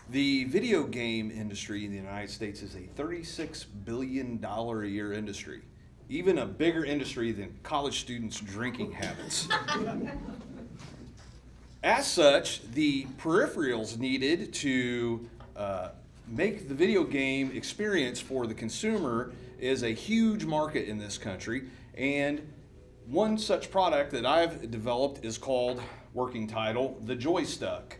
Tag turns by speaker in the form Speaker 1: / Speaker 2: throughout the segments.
Speaker 1: The video game industry in the United States is a $36 billion a year industry, even a bigger industry than college students' drinking habits. As such, the peripherals needed to make the video game experience for the consumer is a huge market in this country. And one such product that I've developed is called, working title, the Joystuck.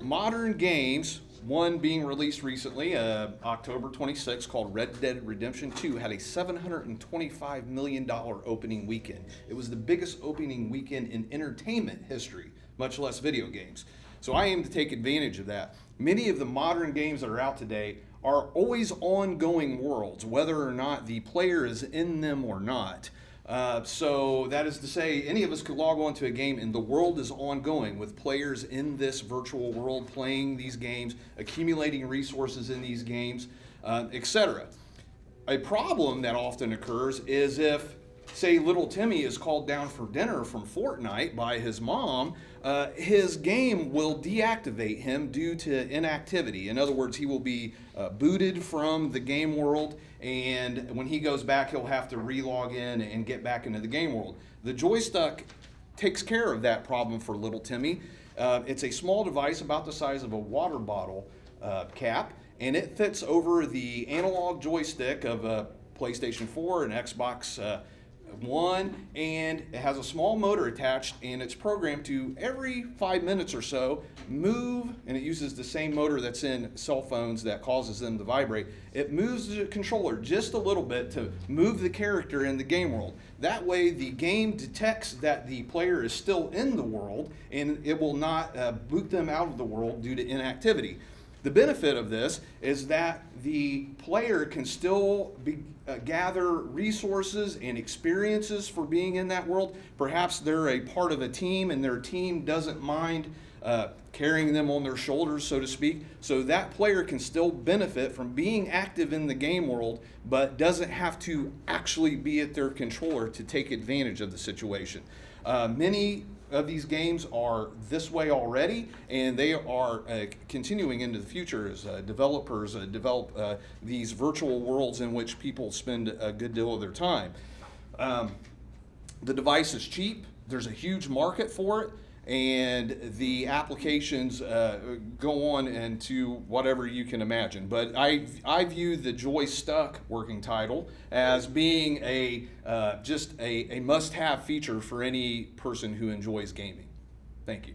Speaker 1: Modern games, one being released recently, October 26, called Red Dead Redemption 2, had a $725 million opening weekend. It was the biggest opening weekend in entertainment history, much less video games. So I aim to take advantage of that. Many of the modern games that are out today are always ongoing worlds, whether or not the player is in them or not. So that is to say, any of us could log on to a game and the world is ongoing with players in this virtual world playing these games, accumulating resources in these games, etc. A problem that often occurs is if, say, little Timmy is called down for dinner from Fortnite by his mom, his game will deactivate him due to inactivity. In other words, he will be booted from the game world, and when he goes back, he'll have to re-log in and get back into the game world. The Joystuck takes care of that problem for little Timmy. It's a small device about the size of a water bottle cap, and it fits over the analog joystick of a PlayStation 4 and Xbox One, and it has a small motor attached, and it's programmed to every 5 minutes or so move, and it uses the same motor that's in cell phones that causes them to vibrate. It moves the controller just a little bit to move the character in the game world. That way the game detects that the player is still in the world, and it will not boot them out of the world due to inactivity. The benefit of this is that the player can still gather resources and experiences for being in that world. Perhaps they're a part of a team and their team doesn't mind carrying them on their shoulders, so to speak. So that player can still benefit from being active in the game world, but doesn't have to actually be at their controller to take advantage of the situation. Many of these games are this way already, and they are continuing into the future as developers develop these virtual worlds in which people spend a good deal of their time. The device is cheap, there's a huge market for it, and the applications go on into whatever you can imagine. But I view the Joystuck, working title, as being just a must-have feature for any person who enjoys gaming. Thank you.